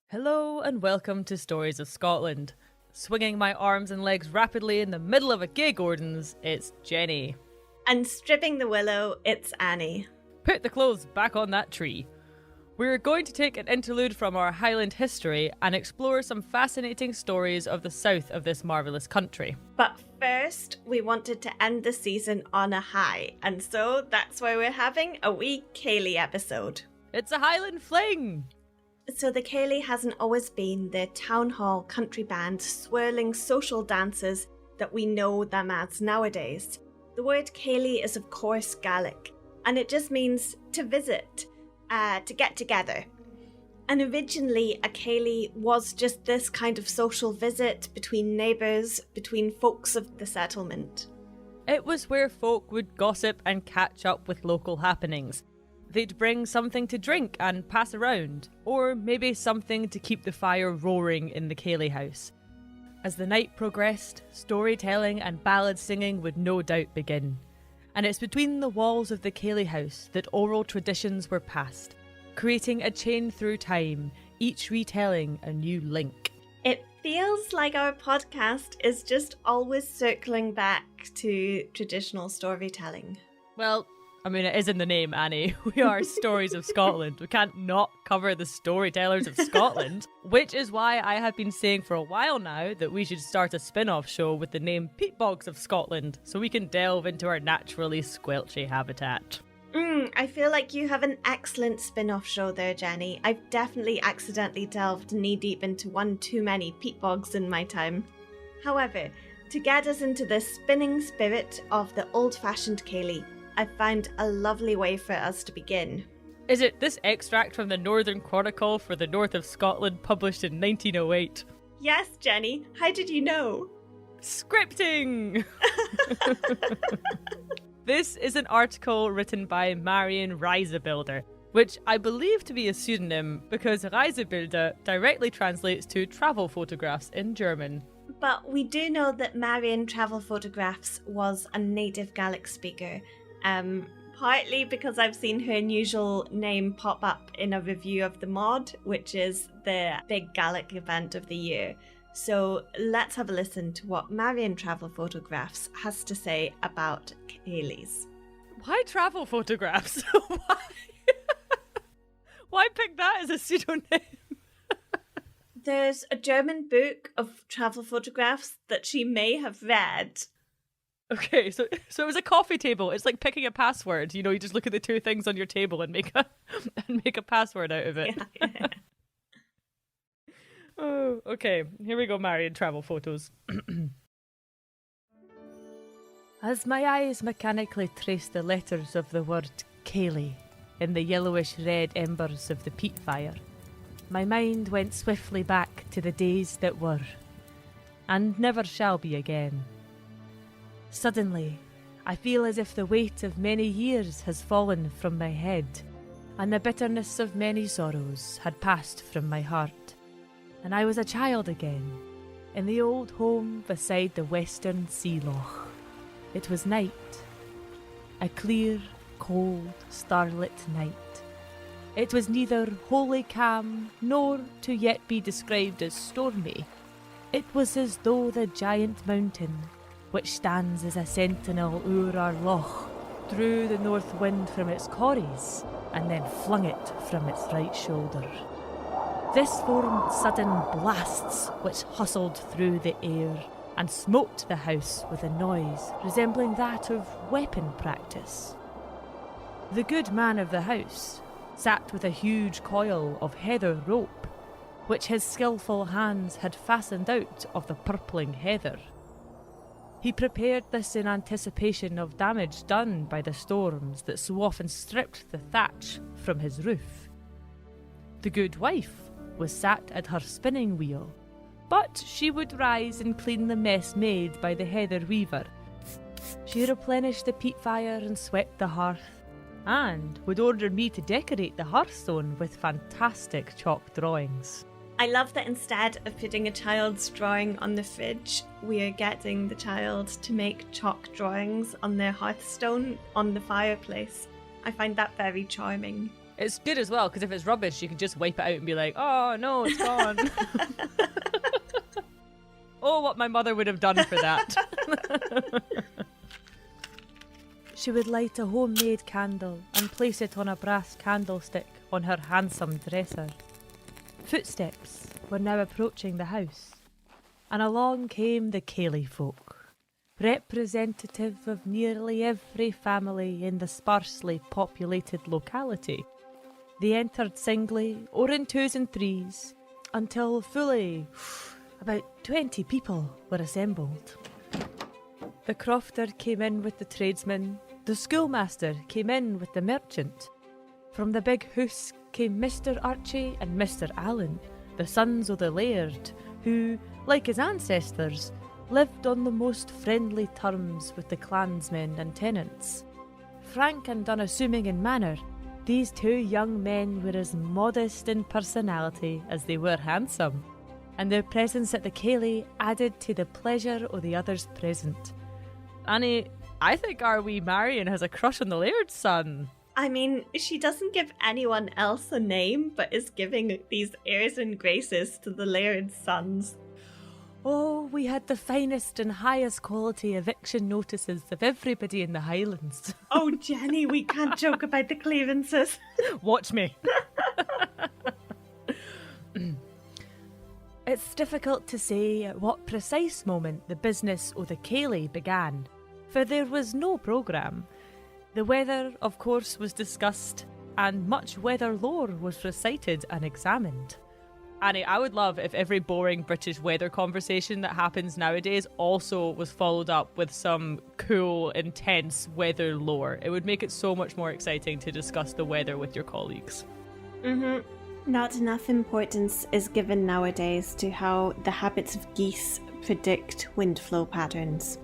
Hello and welcome to Stories of Scotland. Swinging my arms and legs rapidly in the middle of a gay Gordon's, it's Jenny. And stripping the willow, it's Annie. Put the clothes back on that tree. We're going to take an interlude from our Highland history and explore some fascinating stories of the south of this marvellous country. But first, we wanted to end the season on a high, and so that's why we're having a wee Cèilidh episode. It's a Highland fling! So the Cèilidh hasn't always been the town hall country band swirling social dances that we know them as nowadays. The word Cèilidh is of course Gaelic, and it just means to visit, to get together. And originally a Cèilidh was just this kind of social visit between neighbours, between folks of the settlement. It was where folk would gossip and catch up with local happenings. They'd bring something to drink and pass around, or maybe something to keep the fire roaring in the Cèilidh house. As the night progressed, storytelling and ballad singing would no doubt begin. And it's between the walls of the Cèilidh house that oral traditions were passed, creating a chain through time, each retelling a new link. It feels like our podcast is just always circling back to traditional storytelling. Well, I mean, it is in the name, Annie. We are Stories of Scotland. We can't not cover the storytellers of Scotland, which is why I have been saying for a while now that we should start a spin-off show with the name Peatbogs of Scotland, so we can delve into our naturally squelchy habitat. I feel like you have an excellent spin-off show there, Jenny. I've definitely accidentally delved knee-deep into one too many peatbogs in my time. However, to get us into the spinning spirit of the old-fashioned Cèilidh, I found a lovely way for us to begin. Is it this extract from the Northern Chronicle for the north of Scotland published in 1908? Yes, Jenny. How did you know? Scripting! This is an article written by Marion Reisebilder, which I believe to be a pseudonym because Reisebilder directly translates to travel photographs in German. But we do know that Marion Travel Photographs was a native Gaelic speaker, partly because I've seen her unusual name pop up in a review of the Mod, which is the big Gaelic event of the year. So let's have a listen to what Marion Travel Photographs has to say about Cèilidhs. Why travel photographs? Why? Why pick that as a pseudonym? There's a German book of travel photographs that she may have read. Okay, so it was a coffee table. It's like picking a password. You know, you just look at the two things on your table and make a password out of it. Yeah. Oh, okay. Here we go, Marion travel photos. As my eyes mechanically traced the letters of the word Cèilidh in the yellowish red embers of the peat fire, my mind went swiftly back to the days that were, and never shall be again. Suddenly, I feel as if the weight of many years has fallen from my head, and the bitterness of many sorrows had passed from my heart, and I was a child again, in the old home beside the western Ceilidh. It was night, a clear, cold, starlit night. It was neither wholly calm, nor to yet be described as stormy. It was as though the giant mountain, which stands as a sentinel o'er our loch, drew the north wind from its corries, and then flung it from its right shoulder. This formed sudden blasts which hustled through the air, and smote the house with a noise resembling that of weapon practice. The good man of the house sat with a huge coil of heather rope, which his skilful hands had fastened out of the purpling heather. He prepared this in anticipation of damage done by the storms that so often stripped the thatch from his roof. The good wife was sat at her spinning wheel, but she would rise and clean the mess made by the heather weaver. She replenished the peat fire and swept the hearth, and would order me to decorate the hearthstone with fantastic chalk drawings. I love that instead of putting a child's drawing on the fridge, we are getting the child to make chalk drawings on their hearthstone on the fireplace. I find that very charming. It's good as well, because if it's rubbish, you can just wipe it out and be like, oh, no, it's gone. Oh, what my mother would have done for that. She would light a homemade candle and place it on a brass candlestick on her handsome dresser. Footsteps were now approaching the house, and along came the Cèilidh folk, representative of nearly every family in the sparsely populated locality. They entered singly or in twos and threes until fully about 20 people were assembled. The crofter came in with the tradesman, the schoolmaster came in with the merchant. From the big house came Mr. Archie and Mr. Allen, the sons of the laird, who, like his ancestors, lived on the most friendly terms with the clansmen and tenants. Frank and unassuming in manner, these two young men were as modest in personality as they were handsome, and their presence at the Cèilidh added to the pleasure of the others present. Annie, I think our wee Marion has a crush on the laird's son. I mean, she doesn't give anyone else a name, but is giving these airs and graces to the laird's sons. Oh, we had the finest and highest quality eviction notices of everybody in the Highlands. Oh, Jenny, we can't joke about the clearances. Watch me. It's difficult to say at what precise moment the business of the Cèilidh began, for there was no programme. The weather, of course, was discussed, and much weather lore was recited and examined. Annie, I would love if every boring British weather conversation that happens nowadays also was followed up with some cool, intense weather lore. It would make it so much more exciting to discuss the weather with your colleagues. Not enough importance is given nowadays to how the habits of geese predict wind flow patterns.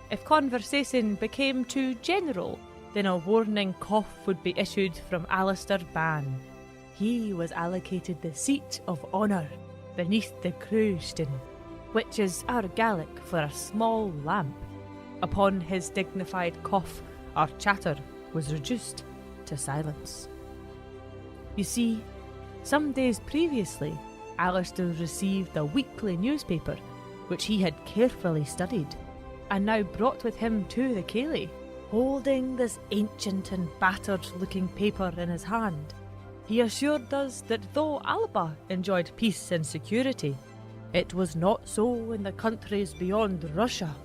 If conversation became too general, then a warning cough would be issued from Alistair Ban. He was allocated the seat of honour beneath the crowstone, which is our Gaelic for a small lamp. Upon his dignified cough, our chatter was reduced to silence. You see, some days previously, Alistair received a weekly newspaper, which he had carefully studied, and now brought with him to the Cèilidh, holding this ancient and battered-looking paper in his hand. He assured us that though Alba enjoyed peace and security, it was not so in the countries beyond Russia.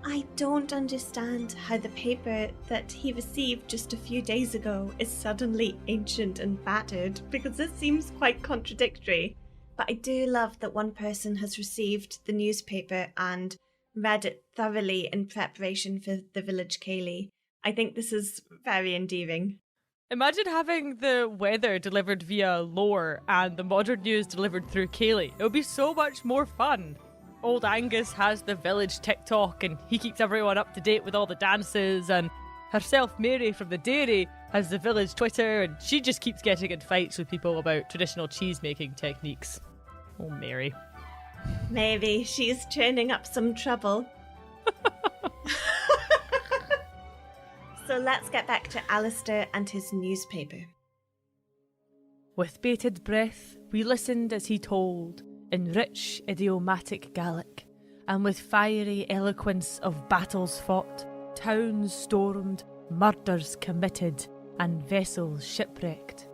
I don't understand how the paper that he received just a few days ago is suddenly ancient and battered, because it seems quite contradictory. But I do love that one person has received the newspaper and read it thoroughly in preparation for the village Cèilidh. I think this is very endearing. Imagine having the weather delivered via lore and the modern news delivered through Cèilidh. It would be so much more fun. Old Angus has the village TikTok and he keeps everyone up to date with all the dances, and herself, Mary from the dairy, has the village Twitter, and she just keeps getting in fights with people about traditional cheese making techniques. Oh, Mary. Maybe she's turning up some trouble. So let's get back to Alistair and his newspaper. With bated breath, we listened as he told, in rich idiomatic Gaelic, and with fiery eloquence of battles fought, towns stormed, murders committed, and vessels shipwrecked.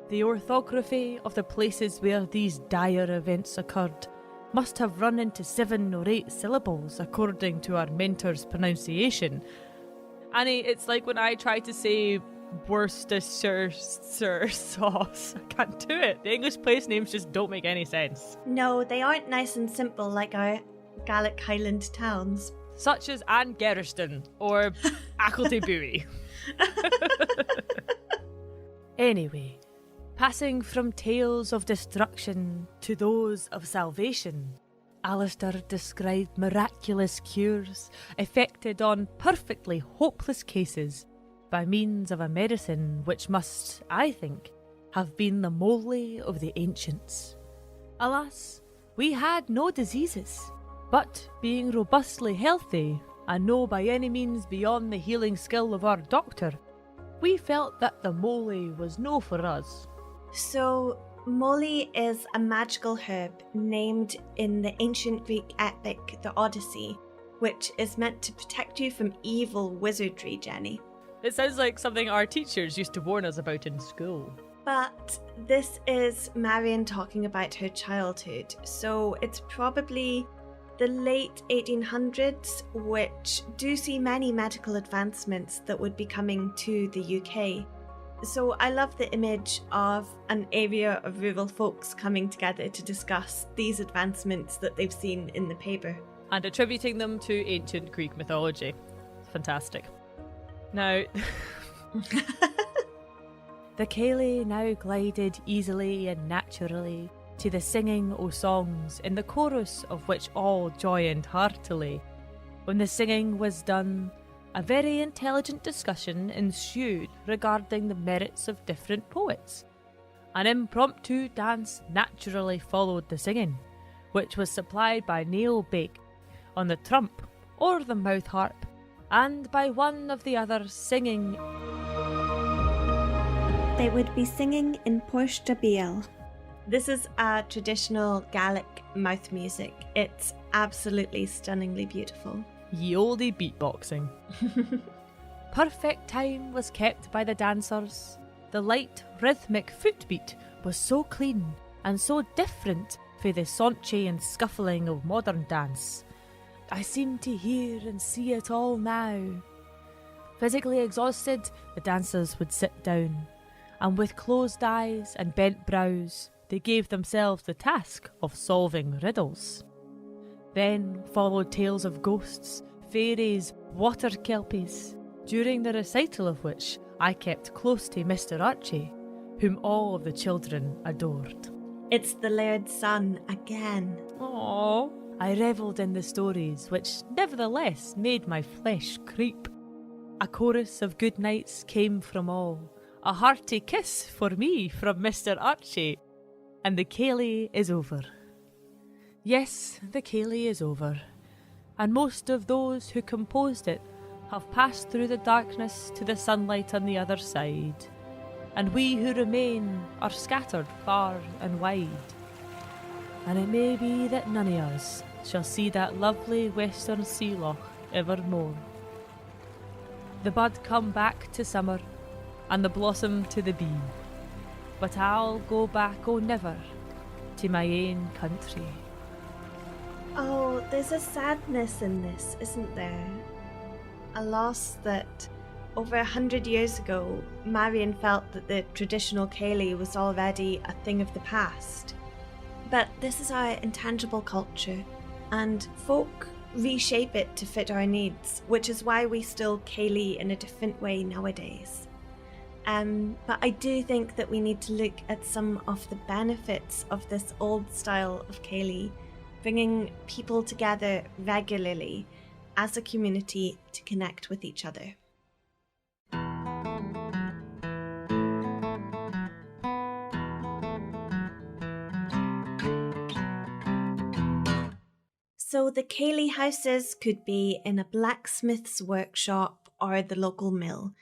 The orthography of the places where these dire events occurred must have run into 7 or 8 syllables according to our mentor's pronunciation. Annie, it's like when I try to say Worcestershire sauce. I can't do it. The English place names just don't make any sense. No, they aren't nice and simple like our Gaelic Highland towns. Such as Angeriston or Acklety-Buie. Anyway, passing from tales of destruction to those of salvation, Alistair described miraculous cures effected on perfectly hopeless cases by means of a medicine which must, I think, have been the moly of the ancients. Alas, we had no diseases, but being robustly healthy and no by any means beyond the healing skill of our doctor, we felt that the moly was no for us. So, moly is a magical herb named in the ancient Greek epic, the Odyssey, which is meant to protect you from evil wizardry, Jenny. It sounds like something our teachers used to warn us about in school. But this is Marion talking about her childhood, so it's probably the late 1800s, which do see many medical advancements that would be coming to the UK. So I love the image of an area of rural folks coming together to discuss these advancements that they've seen in the paper. And attributing them to ancient Greek mythology. Fantastic. Now, the Cèilidh now glided easily and naturally to the singing o' songs, in the chorus of which all joined heartily. When the singing was done, a very intelligent discussion ensued regarding the merits of different poets. An impromptu dance naturally followed the singing, which was supplied by Neil Bake on the trump or the mouth harp, and by one of the others singing. They would be singing in Porth Dabiel. This is a traditional Gaelic mouth music. It's absolutely stunningly beautiful. Ye olde beatboxing. Perfect time was kept by the dancers. The light, rhythmic footbeat was so clean and so different from the saunchy and scuffling of modern dance. I seem to hear and see it all now. Physically exhausted, the dancers would sit down, and with closed eyes and bent brows, they gave themselves the task of solving riddles. Then followed tales of ghosts, fairies, water kelpies, during the recital of which I kept close to Mr. Archie, whom all of the children adored. It's the Laird's son again. Aww. I revelled in the stories, which nevertheless made my flesh creep. A chorus of good nights came from all, a hearty kiss for me from Mr. Archie, and the Cèilidh is over. Yes, the Cèilidh is over, and most of those who composed it have passed through the darkness to the sunlight on the other side, and we who remain are scattered far and wide. And it may be that none of us shall see that lovely western Ceilidh evermore. The bud come back to summer, and the blossom to the bee, but I'll go back, oh never, to my ain country. Oh, there's a sadness in this, isn't there? A loss that over 100 years ago, Marion felt that the traditional Cèilidh was already a thing of the past. But this is our intangible culture, and folk reshape it to fit our needs, which is why we still Cèilidh in a different way nowadays. But I do think that we need to look at some of the benefits of this old style of Cèilidh, bringing people together regularly as a community to connect with each other. So the Cèilidh houses could be in a blacksmith's workshop or the local mill,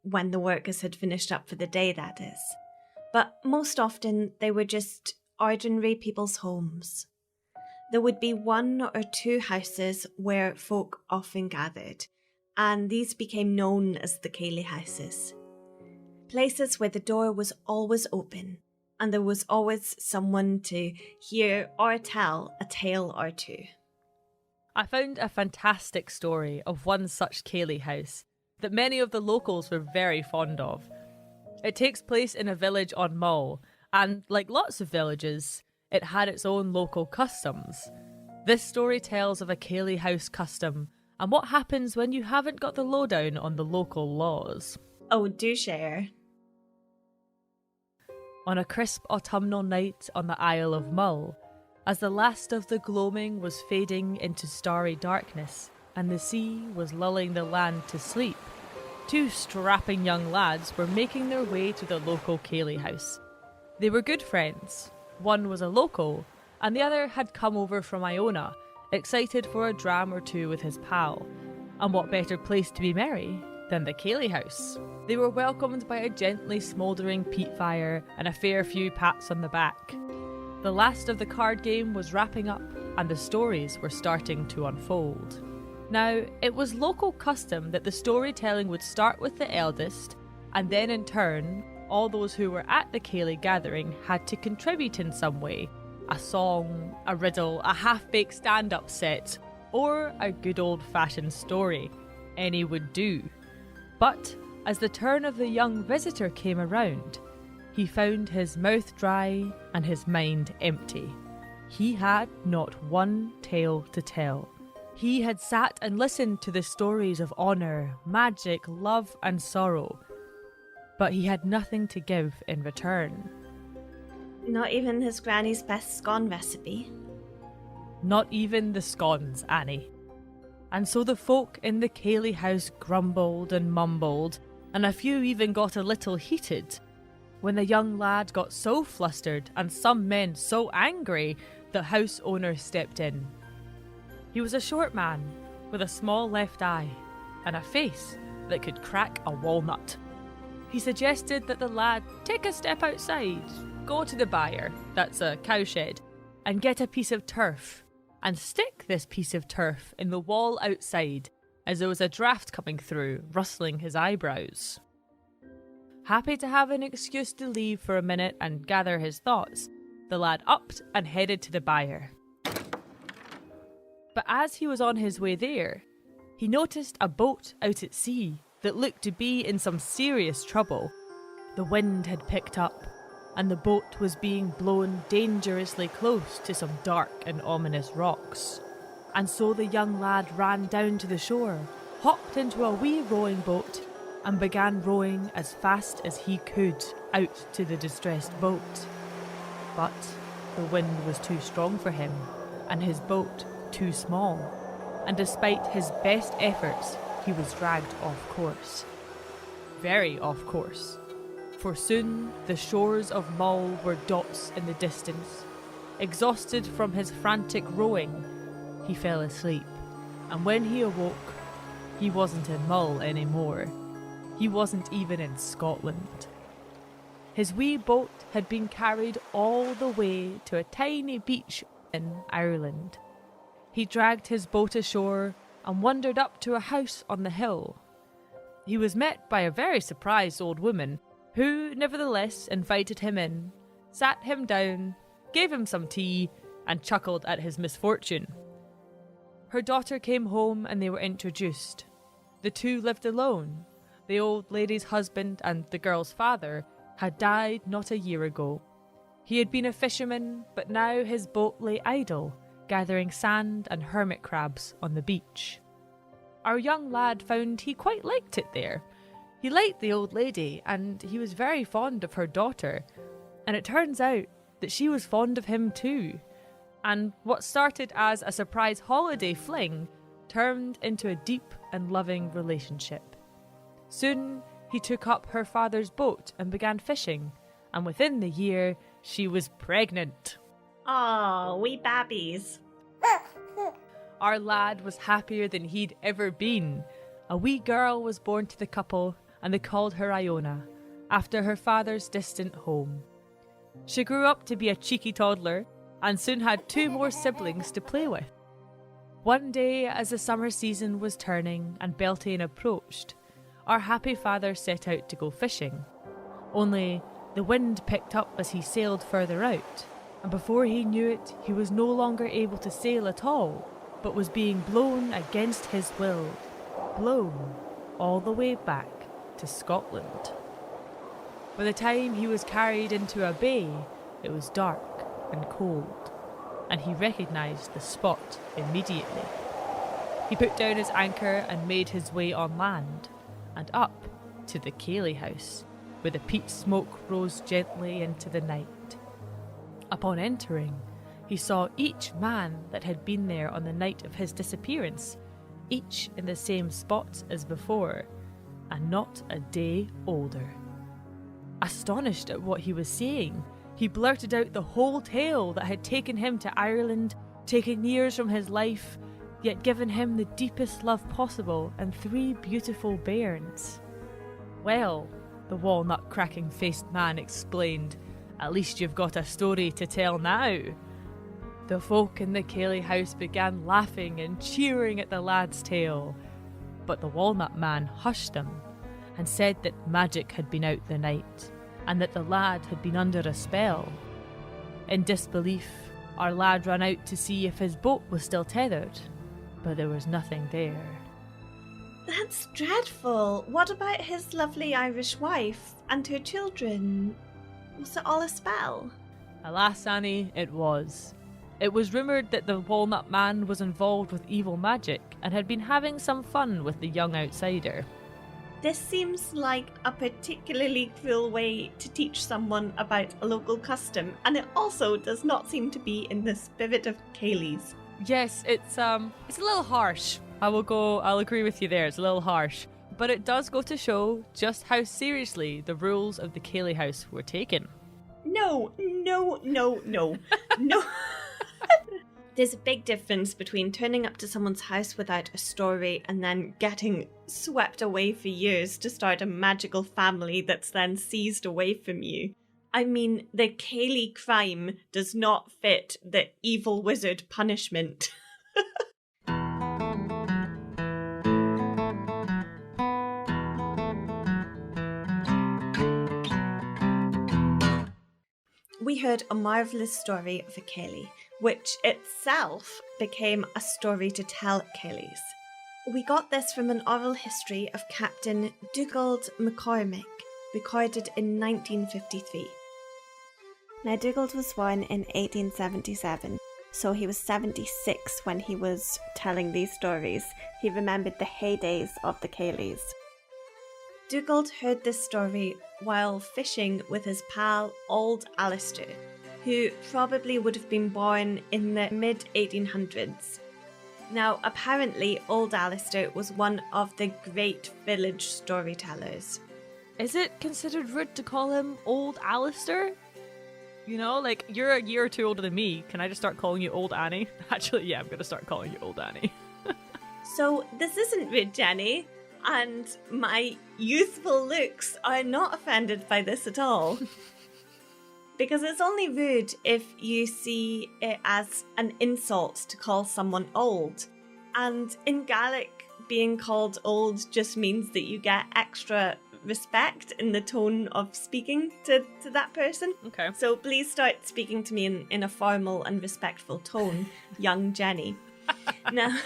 when the workers had finished up for the day, that is. But most often they were just ordinary people's homes. There would be one or two houses where folk often gathered, and these became known as the Cèilidh houses. Places where the door was always open, and there was always someone to hear or tell a tale or two. I found a fantastic story of one such Cèilidh house that many of the locals were very fond of. It takes place in a village on Mull, and like lots of villages, it had its own local customs. This story tells of a Cèilidh house custom and what happens when you haven't got the lowdown on the local laws. Oh, do share. On a crisp autumnal night on the Isle of Mull, as the last of the gloaming was fading into starry darkness and the sea was lulling the land to sleep, 2 strapping young lads were making their way to the local Cèilidh house. They were good friends. One was a local, and the other had come over from Iona, excited for a dram or two with his pal. And what better place to be merry than the Cèilidh house? They were welcomed by a gently smouldering peat fire and a fair few pats on the back. The last of the card game was wrapping up, and the stories were starting to unfold. Now, it was local custom that the storytelling would start with the eldest, and then in turn, all those who were at the Cèilidh gathering had to contribute in some way. A song, a riddle, a half-baked stand-up set, or a good old-fashioned story. Any would do. But as the turn of the young visitor came around, he found his mouth dry and his mind empty. He had not one tale to tell. He had sat and listened to the stories of honour, magic, love and sorrow, but he had nothing to give in return. Not even his granny's best scone recipe. Not even the scones, Annie. And so the folk in the Cèilidh house grumbled and mumbled, and a few even got a little heated, when the young lad got so flustered and some men so angry the house owner stepped in. He was a short man with a small left eye and a face that could crack a walnut. He suggested that the lad take a step outside, go to the byre, that's a cowshed, and get a piece of turf, and stick this piece of turf in the wall outside as there was a draught coming through, rustling his eyebrows. Happy to have an excuse to leave for a minute and gather his thoughts, the lad upped and headed to the byre. But as he was on his way there, he noticed a boat out at sea that looked to be in some serious trouble. The wind had picked up, and the boat was being blown dangerously close to some dark and ominous rocks. And so the young lad ran down to the shore, hopped into a wee rowing boat, and began rowing as fast as he could out to the distressed boat. But the wind was too strong for him, and his boat too small, and despite his best efforts, he was dragged off course. Very off course. For soon the shores of Mull were dots in the distance. Exhausted from his frantic rowing, he fell asleep, and when he awoke, he wasn't in Mull anymore. He wasn't even in Scotland. His wee boat had been carried all the way to a tiny beach in Ireland. He dragged his boat ashore and wandered up to a house on the hill. He was met by a very surprised old woman who, nevertheless, invited him in, sat him down, gave him some tea, and chuckled at his misfortune. Her daughter came home and they were introduced. The two lived alone. The old lady's husband and the girl's father had died not a year ago. He had been a fisherman, but now his boat lay idle, gathering sand and hermit crabs on the beach. Our young lad found he quite liked it there. He liked the old lady, and he was very fond of her daughter, and it turns out that she was fond of him too. And what started as a surprise holiday fling turned into a deep and loving relationship. Soon he took up her father's boat and began fishing, and within the year she was pregnant. Oh, wee babbies. Our lad was happier than he'd ever been. A wee girl was born to the couple, and they called her Iona, after her father's distant home. She grew up to be a cheeky toddler, and soon had 2 more siblings to play with. One day, as the summer season was turning and Beltane approached, our happy father set out to go fishing. Only the wind picked up as he sailed further out, and before he knew it, he was no longer able to sail at all, but was being blown against his will, blown all the way back to Scotland. By the time he was carried into a bay, it was dark and cold, and he recognised the spot immediately. He put down his anchor and made his way on land, and up to the Cèilidh house, where the peat smoke rose gently into the night. Upon entering, he saw each man that had been there on the night of his disappearance, each in the same spot as before, and not a day older. Astonished at what he was seeing, He blurted out the whole tale that had taken him to Ireland, taken years from his life, yet given him the deepest love possible and 3 beautiful bairns. Well, the walnut-cracking faced man explained, at least you've got a story to tell now. The folk in the Cèilidh house began laughing and cheering at the lad's tale, but the walnut man hushed them and said that magic had been out the night and that the lad had been under a spell. In disbelief, our lad ran out to see if his boat was still tethered, but there was nothing there. That's dreadful. What about his lovely Irish wife and her children? Was it all a spell? Alas, Annie, it was. It was rumoured that the walnut man was involved with evil magic and had been having some fun with the young outsider. This seems like a particularly cruel way to teach someone about a local custom, and it also does not seem to be in the spirit of Cèilidhs. Yes, it's a little harsh. I'll agree with you there, it's a little harsh. But it does go to show just how seriously the rules of the Cèilidh house were taken. No. There's a big difference between turning up to someone's house without a story and then getting swept away for years to start a magical family that's then seized away from you. I mean, the Cèilidh crime does not fit the evil wizard punishment. We heard a marvellous story of a Cèilidh, which itself became a story to tell Cèilidhs. We got this from an oral history of Captain Dugald MacCormick, recorded in 1953. Now, Dugald was born in 1877, so he was 76 when he was telling these stories. He remembered the heydays of the Cèilidhs. Dugald heard this story while fishing with his pal Old Alistair, who probably would have been born in the mid-1800s. Now, apparently, Old Alistair was one of the great village storytellers. Is it considered rude to call him Old Alistair? You know, like, you're a year or two older than me. Can I just start calling you Old Annie? Actually, yeah, I'm going to start calling you Old Annie. So, this isn't rude, Jenny. And my youthful looks are not offended by this at all. Because it's only rude if you see it as an insult to call someone old. And in Gaelic, being called old just means that you get extra respect in the tone of speaking to that person. Okay. So please start speaking to me in a formal and respectful tone, young Jenny. Now,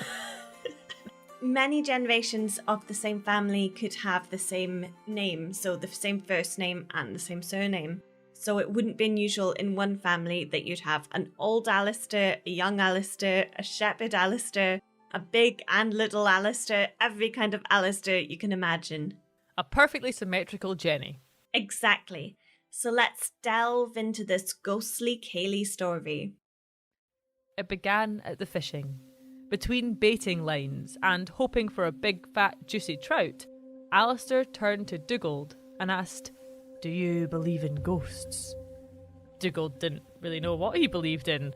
many generations of the same family could have the same name, so the same first name and the same surname. So it wouldn't be unusual in one family that you'd have an old Alistair, a young Alistair, a shepherd Alistair, a big and little Alistair, every kind of Alistair you can imagine. A perfectly symmetrical Jenny. Exactly. So let's delve into this ghostly Cèilidh story. It began at the fishing. Between baiting lines and hoping for a big, fat, juicy trout, Alistair turned to Dugald and asked, "Do you believe in ghosts?" Dugald didn't really know what he believed in,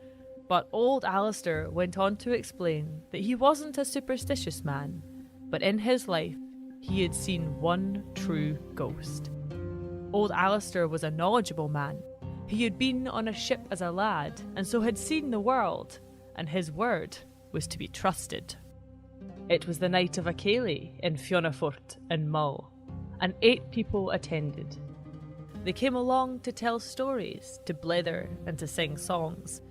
but old Alistair went on to explain that he wasn't a superstitious man, but in his life he had seen one true ghost. Old Alistair was a knowledgeable man. He had been on a ship as a lad and so had seen the world, and his word was to be trusted. It was the night of a Cèilidh in Fionafort in Mull, and 8 people attended. They came along to tell stories, to blether and to sing songs,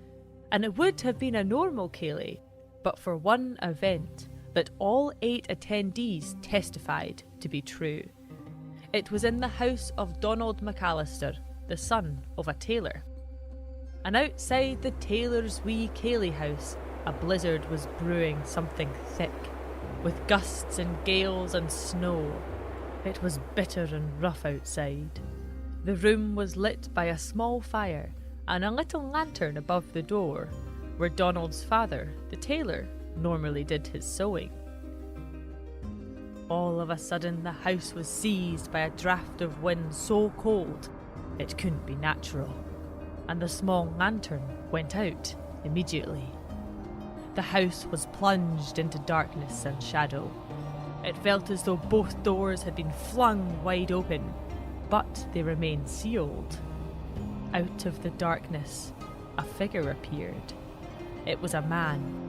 and it would have been a normal Cèilidh, but for one event that all 8 attendees testified to be true. It was in the house of Donald McAllister, the son of a tailor. And outside the tailor's wee Cèilidh house, a blizzard was brewing something thick, with gusts and gales and snow. It was bitter and rough outside. The room was lit by a small fire and a little lantern above the door, where Donald's father, the tailor, normally did his sewing. All of a sudden the house was seized by a draught of wind so cold it couldn't be natural. and the small lantern went out immediately. The house was plunged into darkness and shadow. It felt as though both doors had been flung wide open, but they remained sealed. Out of the darkness, a figure appeared. It was a man.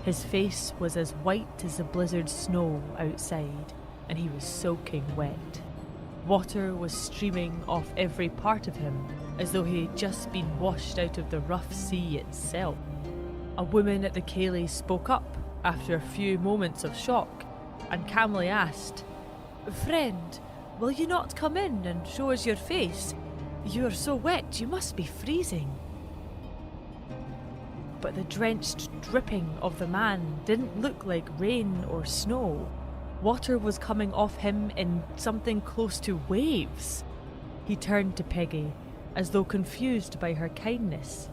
His face was as white as the blizzard snow outside, and he was soaking wet. Water was streaming off every part of him, as though he had just been washed out of the rough sea itself. A woman at the Cèilidh spoke up after a few moments of shock, and calmly asked, "Friend, will you not come in and show us your face? You are so wet, you must be freezing." But the drenched dripping of the man didn't look like rain or snow. Water was coming off him in something close to waves. He turned to Peggy, as though confused by her kindness.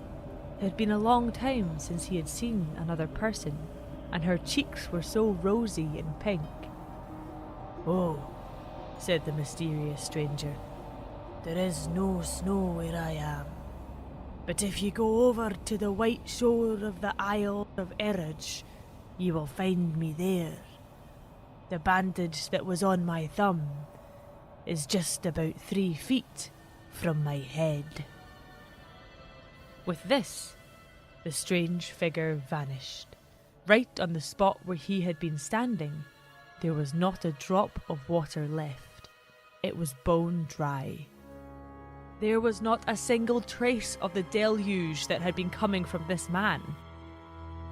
It had been a long time since he had seen another person, and her cheeks were so rosy and pink. "Oh," said the mysterious stranger, "there is no snow where I am. But if you go over to the white shore of the Isle of Cèilidh, you will find me there. The bandage that was on my thumb is just about 3 feet from my head." With this, the strange figure vanished. Right on the spot where he had been standing, there was not a drop of water left. It was bone dry. There was not a single trace of the deluge that had been coming from this man.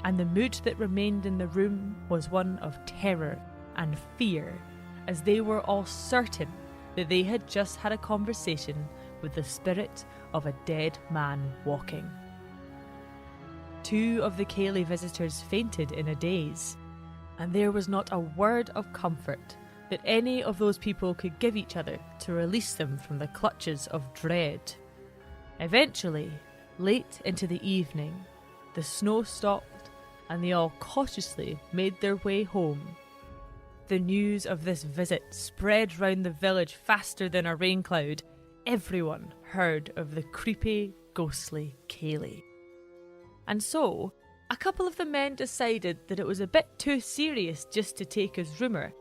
And the mood that remained in the room was one of terror and fear, as they were all certain that they had just had a conversation with the spirit of a dead man walking. 2 of the Cèilidh visitors fainted in a daze, and there was not a word of comfort that any of those people could give each other to release them from the clutches of dread. Eventually, late into the evening, the snow stopped and they all cautiously made their way home. The news of this visit spread round the village faster than a rain cloud. Everyone heard of the creepy, ghostly Cèilidh. And so, a couple of the men decided that it was a bit too serious just to take as rumour,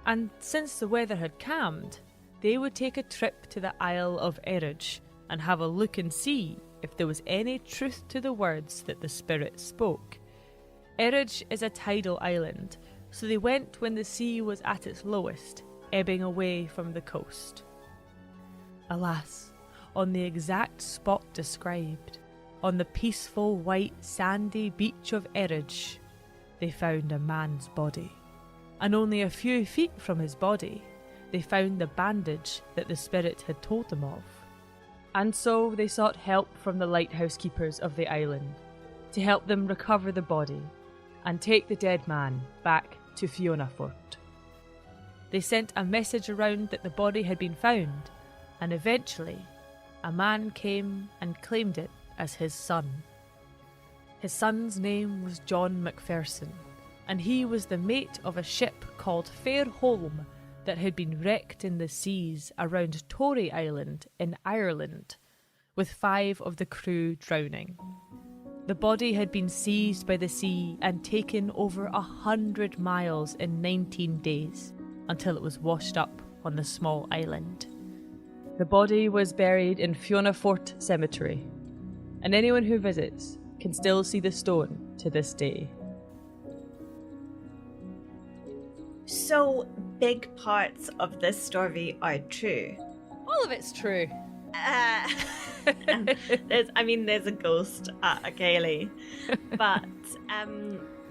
and since the weather had calmed, they would take a trip to the Isle of Cèilidh and have a look and see if there was any truth to the words that the spirit spoke. Cèilidh is a tidal island, so they went when the sea was at its lowest, ebbing away from the coast. Alas, on the exact spot described, on the peaceful white sandy beach of Cèilidh, they found a man's body. And only a few feet from his body, they found the bandage that the spirit had told them of. And so they sought help from the lighthouse keepers of the island to help them recover the body and take the dead man back to Fionafort. They sent a message around that the body had been found, and eventually a man came and claimed it as his son. His son's name was John Macpherson, and he was the mate of a ship called Fairholme that had been wrecked in the seas around Tory Island in Ireland, with 5 of the crew drowning. The body had been seized by the sea and taken over 100 miles in 19 days until it was washed up on the small island. The body was buried in Fionafort Cemetery, and anyone who visits can still see the stone to this day. So, big parts of this story are true. All of it's true. There's a ghost at a Cèilidh, but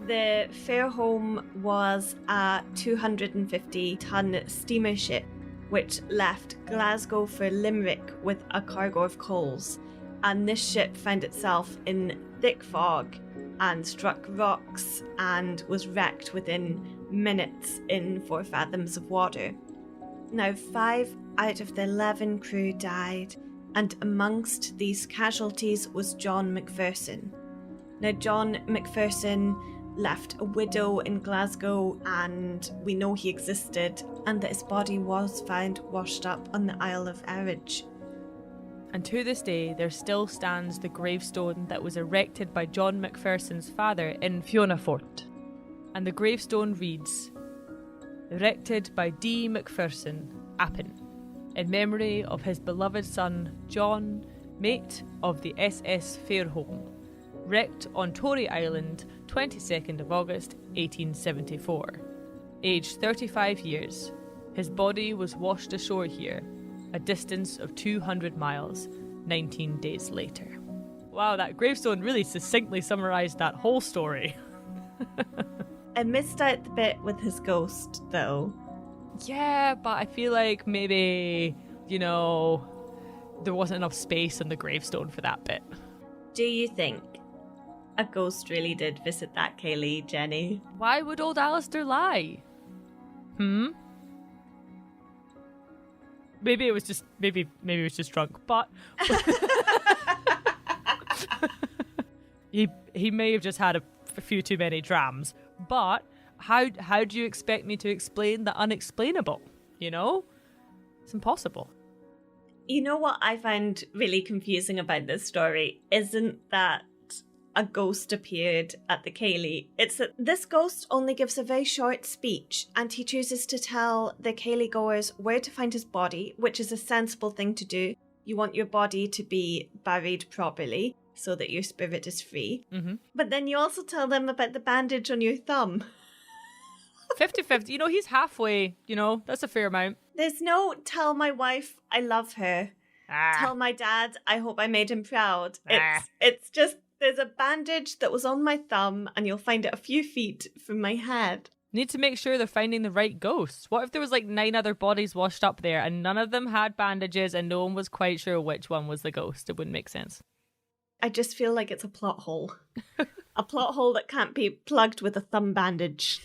the Fairholme was a 250-ton steamer ship which left Glasgow for Limerick with a cargo of coals, and this ship found itself in thick fog and struck rocks and was wrecked within minutes in 4 fathoms of water. Now, 5 out of the 11 crew died, and amongst these casualties was John Macpherson. Now, John Macpherson left a widow in Glasgow, and we know he existed, and that his body was found washed up on the Isle of Cèilidh. And to this day, there still stands the gravestone that was erected by John Macpherson's father in Fionafort. And the gravestone reads, "Erected by D. Macpherson, Appin, in memory of his beloved son John, mate of the SS Fairholme, wrecked on Tory Island, 22nd of August, 1874. Aged 35 years, his body was washed ashore here, a distance of 200 miles, 19 days later." Wow, that gravestone really succinctly summarised that whole story. I missed out the bit with his ghost, though. Yeah, but I feel like maybe, there wasn't enough space in the gravestone for that bit. Do you think a ghost really did visit that Cèilidh, Jenny? Why would old Alistair lie? Maybe it was just drunk, but he may have just had a few too many drams. But how do you expect me to explain the unexplainable? It's impossible. You know what I find really confusing about this story isn't that a ghost appeared at the Cèilidh. It's that this ghost only gives a very short speech, and he chooses to tell the Cèilidh goers where to find his body, which is a sensible thing to do. You want your body to be buried properly so that your spirit is free. Mm-hmm. But then you also tell them about the bandage on your thumb. 50-50. He's halfway, that's a fair amount. There's no tell my wife I love her. Tell my dad I hope I made him proud. It's just there's a bandage that was on my thumb and you'll find it a few feet from my head. Need to make sure they're finding the right ghosts. What if there was 9 other bodies washed up there and none of them had bandages and no one was quite sure which one was the ghost? It wouldn't make sense. I just feel like it's a plot hole. A plot hole that can't be plugged with a thumb bandage.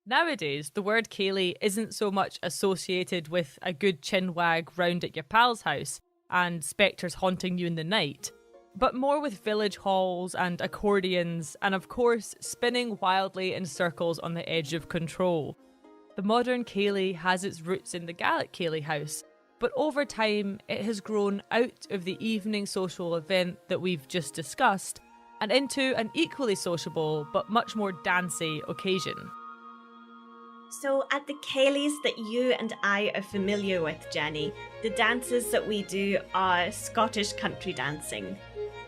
Nowadays, the word Cèilidh isn't so much associated with a good chin wag round at your pal's house and spectres haunting you in the night, but more with village halls and accordions and, of course, spinning wildly in circles on the edge of control. The modern Cèilidh has its roots in the Gaelic Cèilidh house, but over time it has grown out of the evening social event that we've just discussed and into an equally sociable but much more dancey occasion. So at the Cèilidhs that you and I are familiar with, Jenny, the dances that we do are Scottish country dancing.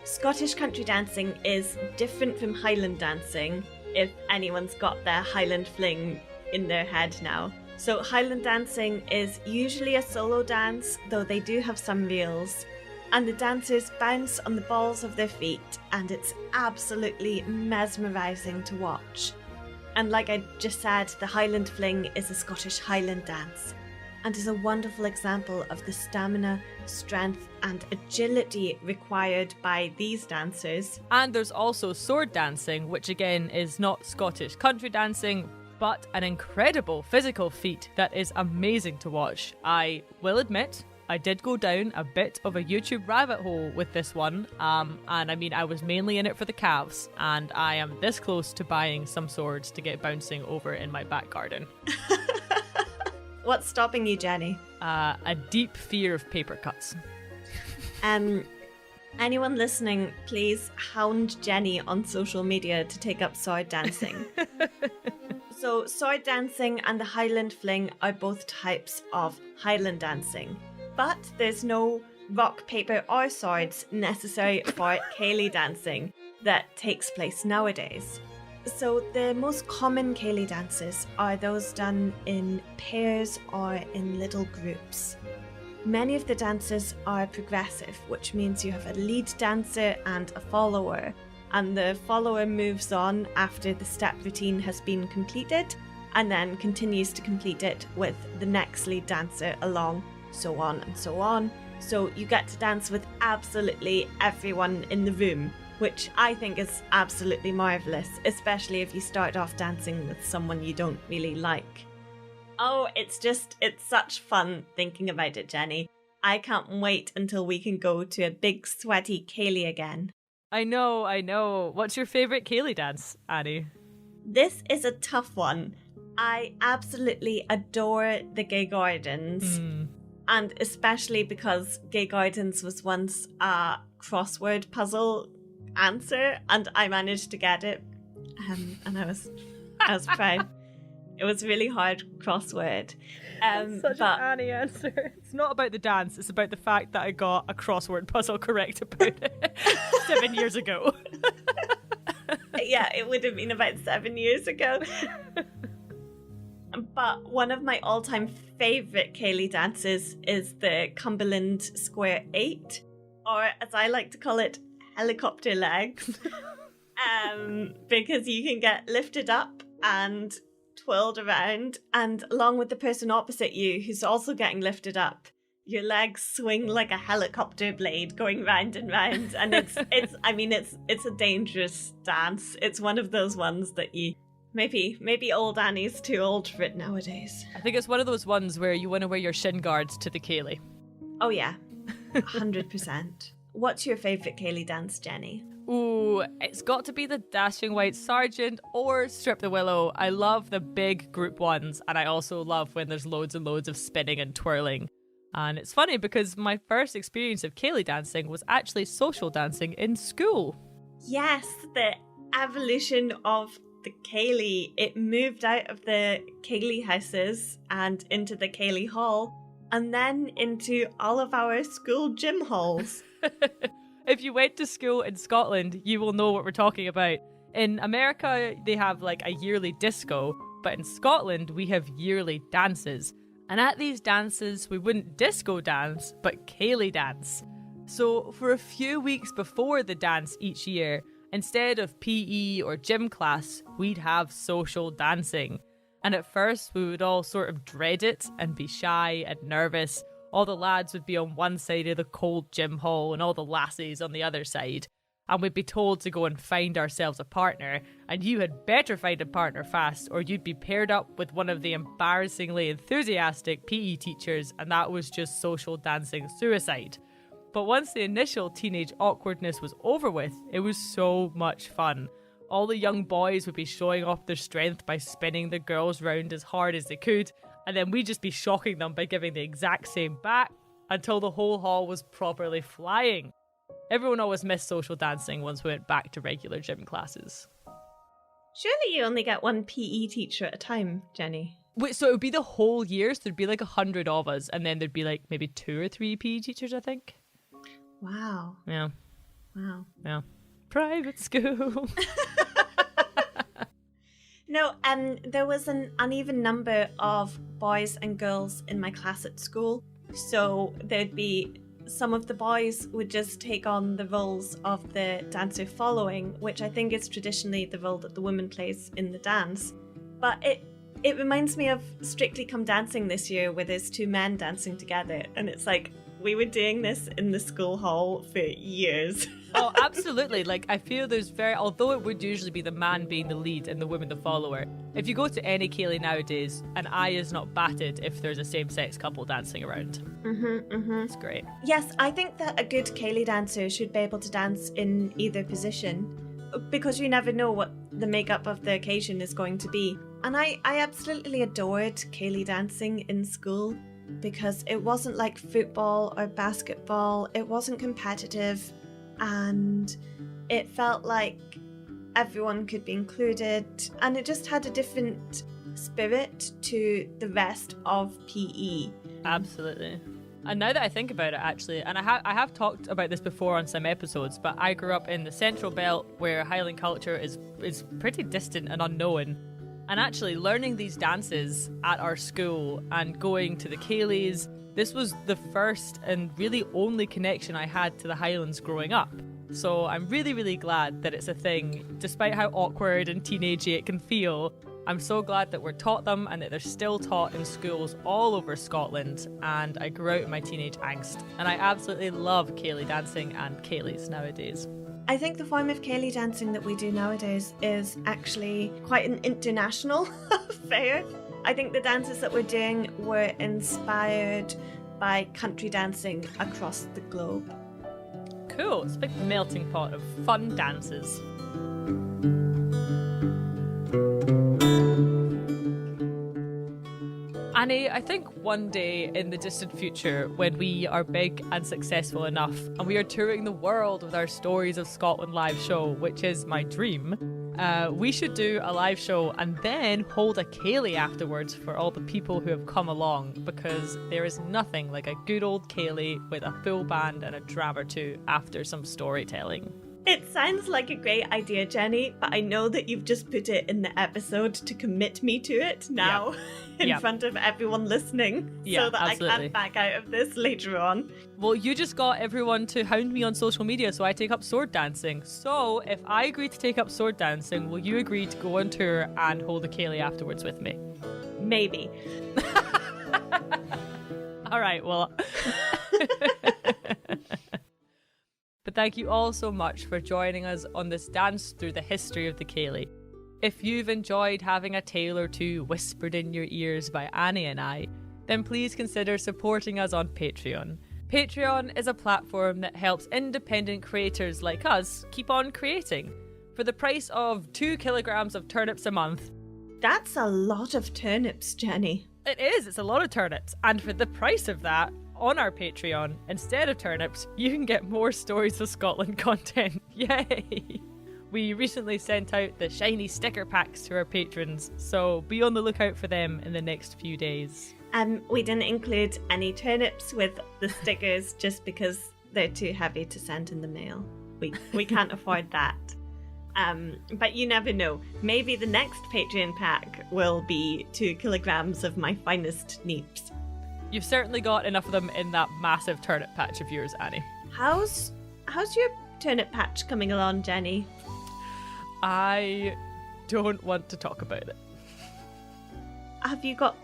Scottish country dancing is different from Highland dancing, if anyone's got their Highland fling in their head now. So Highland dancing is usually a solo dance, though they do have some reels, and the dancers bounce on the balls of their feet, and it's absolutely mesmerising to watch. And like I just said, the Highland fling is a Scottish Highland dance and is a wonderful example of the stamina, strength and agility required by these dancers. And there's also sword dancing, which again is not Scottish country dancing, but an incredible physical feat that is amazing to watch. I will admit, I did go down a bit of a YouTube rabbit hole with this one, and I was mainly in it for the calves, and I am this close to buying some swords to get bouncing over in my back garden. What's stopping you, Jenny? A deep fear of paper cuts. Anyone listening, please hound Jenny on social media to take up sword dancing. So sword dancing and the Highland fling are both types of Highland dancing. But there's no rock, paper or swords necessary for Cèilidh dancing that takes place nowadays. So the most common Cèilidh dances are those done in pairs or in little groups. Many of the dances are progressive, which means you have a lead dancer and a follower, and the follower moves on after the step routine has been completed and then continues to complete it with the next lead dancer along, so on and so on. So you get to dance with absolutely everyone in the room, which I think is absolutely marvellous, especially if you start off dancing with someone you don't really like. Oh, it's such fun thinking about it, Jenny. I can't wait until we can go to a big sweaty Cèilidh again. I know. What's your favourite Cèilidh dance, Annie? This is a tough one. I absolutely adore the Gay Gardens. And especially because Gay Gardens was once a crossword puzzle answer, and I managed to get it. And I was proud. It was a really hard crossword. Such an Annie answer. It's not about the dance, it's about the fact that I got a crossword puzzle correct about it 7 years ago. Yeah, it would have been about 7 years ago. But one of my all-time favourite Cèilidh dances is the Cumberland Square 8, or as I like to call it, helicopter legs. Because you can get lifted up and twirled around, and along with the person opposite you who's also getting lifted up, your legs swing like a helicopter blade going round and round, and it's a dangerous dance. It's one of those ones that you maybe old Annie's too old for it nowadays. I think it's one of those ones where you want to wear your shin guards to the Cèilidh. Oh yeah, 100%. What's your favourite Cèilidh dance, Jenny? Ooh, it's got to be the Dashing White Sergeant or Strip the Willow. I love the big group ones, and I also love when there's loads and loads of spinning and twirling. And it's funny because my first experience of Cèilidh dancing was actually social dancing in school. Yes, the evolution of the Cèilidh. It moved out of the Cèilidh houses and into the Cèilidh Hall, and then into all of our school gym halls. If you went to school in Scotland, you will know what we're talking about. In America, they have like a yearly disco, but in Scotland, we have yearly dances. And at these dances, we wouldn't disco dance, but Cèilidh dance. So for a few weeks before the dance each year, instead of PE or gym class, we'd have social dancing. And at first, we would all sort of dread it and be shy and nervous. All the lads would be on one side of the cold gym hall and all the lassies on the other side. And we'd be told to go and find ourselves a partner. And you had better find a partner fast, or you'd be paired up with one of the embarrassingly enthusiastic PE teachers, and that was just social dancing suicide. But once the initial teenage awkwardness was over with, it was so much fun. All the young boys would be showing off their strength by spinning the girls round as hard as they could, and then we'd just be shocking them by giving the exact same back until the whole hall was properly flying. Everyone always missed social dancing once we went back to regular gym classes. Surely you only get one PE teacher at a time, Jenny. Wait, so it would be the whole year? So there'd be like 100 of us, and then there'd be like maybe 2 or 3 PE teachers, I think. Wow. Yeah. Wow. Yeah. Private school. No, there was an uneven number of boys and girls in my class at school. So there'd be some of the boys would just take on the roles of the dancer following, which I think is traditionally the role that the woman plays in the dance. But it reminds me of Strictly Come Dancing this year, where there's 2 men dancing together, and it's like we were doing this in the school hall for years. Oh, absolutely. Like, I feel although it would usually be the man being the lead and the woman the follower, if you go to any Cèilidh nowadays, an eye is not batted if there's a same-sex couple dancing around. It's great. Yes, I think that a good Cèilidh dancer should be able to dance in either position, because you never know what the makeup of the occasion is going to be. And I absolutely adored Cèilidh dancing in school, because it wasn't like football or basketball. It wasn't competitive, and it felt like everyone could be included, and it just had a different spirit to the rest of PE. Absolutely. And now that I think about it, actually, and I have talked about this before on some episodes, but I grew up in the Central Belt, where Highland culture is pretty distant and unknown. And actually learning these dances at our school and going to the Cèilidhs, this was the first and really only connection I had to the Highlands growing up. So I'm really, really glad that it's a thing, despite how awkward and teenagey it can feel. I'm so glad that we're taught them and that they're still taught in schools all over Scotland. And I grew out of my teenage angst. And I absolutely love Cèilidh dancing and Cèilidhs nowadays. I think the form of Cèilidh dancing that we do nowadays is actually quite an international affair. I think the dances that we're doing were inspired by country dancing across the globe. cool. It's a big melting pot of fun dances. Annie, I think one day in the distant future, when we are big and successful enough and we are touring the world with our Stories of Scotland live show, which is my dream, we should do a live show and then hold a céilidh afterwards for all the people who have come along, because there is nothing like a good old céilidh with a full band and a dram or two after some storytelling. It sounds like a great idea, Jenny, but I know that you've just put it in the episode to commit me to it now in front of everyone listening, so that absolutely. I can't back out of this later on. Well, you just got everyone to hound me on social media, so I take up sword dancing. So if I agree to take up sword dancing, will you agree to go on tour and hold a céilidh afterwards with me? Maybe. All right, well... But thank you all so much for joining us on this dance through the history of the céilidh. If you've enjoyed having a tale or two whispered in your ears by Annie and I, then please consider supporting us on Patreon. Patreon is a platform that helps independent creators like us keep on creating. For the price of 2 kilograms of turnips a month. That's a lot of turnips, Jenny. It is, it's a lot of turnips. And for the price of that, on our Patreon, instead of turnips, you can get more Stories of Scotland content. Yay! We recently sent out the shiny sticker packs to our patrons, so be on the lookout for them in the next few days. We didn't include any turnips with the stickers just because they're too heavy to send in the mail. We can't afford that. But you never know. Maybe the next Patreon pack will be 2 kilograms of my finest neeps. You've certainly got enough of them in that massive turnip patch of yours, Annie. How's your turnip patch coming along, Jenny? I don't want to talk about it. Have you got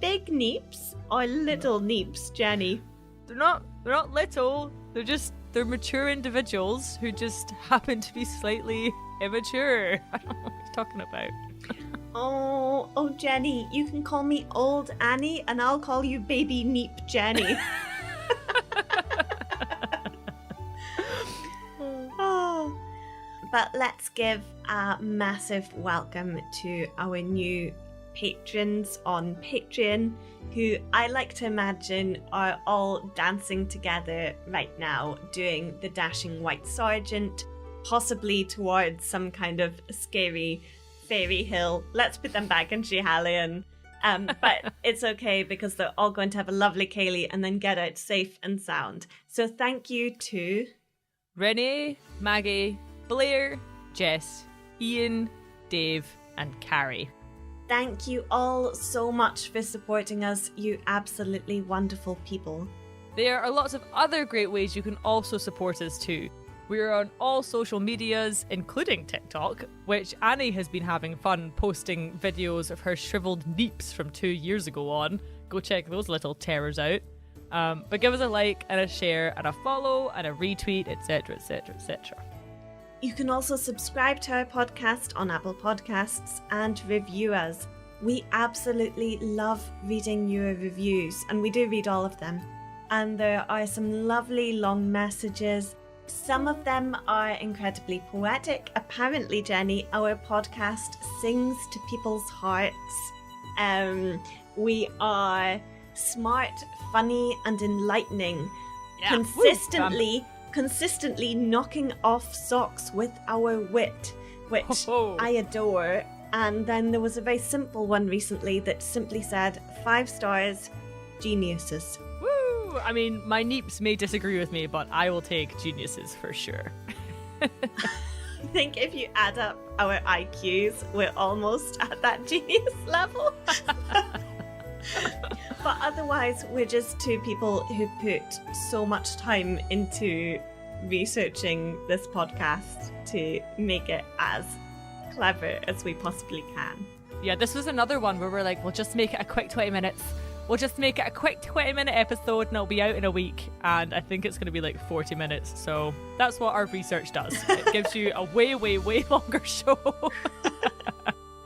big neeps or little neeps, Jenny? They're not little. They're mature individuals who just happen to be slightly immature. I don't know what you're talking about. Oh, Jenny, you can call me Old Annie and I'll call you Baby Neep Jenny. Oh. But let's give a massive welcome to our new patrons on Patreon, who I like to imagine are all dancing together right now, doing the Dashing White Sergeant, possibly towards some kind of scary fairy hill. Let's put them back in Ceilidh. But it's okay because they're all going to have a lovely céilidh and then get out safe and sound. So thank you to Renee, Maggie, Blair, Jess, Ian, Dave, and Carrie. Thank you all so much for supporting us, you absolutely wonderful people. There are lots of other great ways you can also support us too. We're on all social medias, including TikTok, which Annie has been having fun posting videos of her shriveled neeps from 2 years ago on. Go check those little terrors out. But give us a like and a share and a follow and a retweet, etc, etc, etc. You can also subscribe to our podcast on Apple Podcasts and review us. We absolutely love reading your reviews, and we do read all of them. And there are some lovely long messages. Some of them are incredibly poetic. Apparently, Jenny, our podcast sings to people's hearts. We are smart, funny, and enlightening. Yeah. Consistently knocking off socks with our wit, which I adore. And then there was a very simple one recently that simply said 5 stars, geniuses. Woo! I mean, my neeps may disagree with me, but I will take geniuses for sure. I think if you add up our IQs, we're almost at that genius level. But otherwise, we're just 2 people who put so much time into researching this podcast to make it as clever as we possibly can. Yeah, this was another one where we're like, we'll just make it a quick 20 minutes. We'll just make it a quick 20-minute episode and it'll be out in a week. And I think it's going to be like 40 minutes. So that's what our research does. It gives you a way, way, way longer show.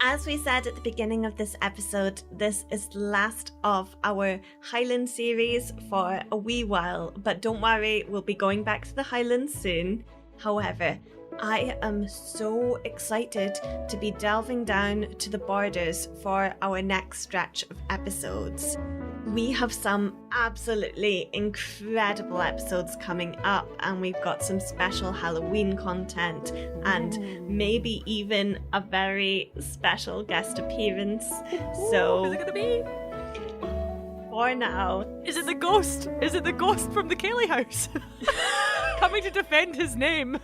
As we said at the beginning of this episode, this is the last of our Highland series for a wee while, but don't worry, we'll be going back to the Highlands soon. However, I am so excited to be delving down to the borders for our next stretch of episodes. We have some absolutely incredible episodes coming up, and we've got some special Halloween content and maybe even a very special guest appearance. So, Who's it gonna be? For now, Is it the ghost? Is it the ghost from the Cèilidh house? Coming to defend his name.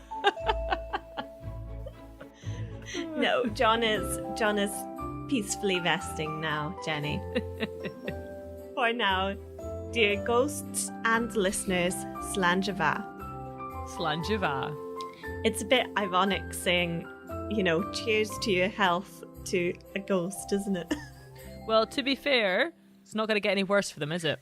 no, John is peacefully resting now, Jenny. For now, dear ghosts and listeners, Slanjava. Slanjava. It's a bit ironic saying, cheers to your health to a ghost, isn't it? Well, to be fair, it's not going to get any worse for them, is it?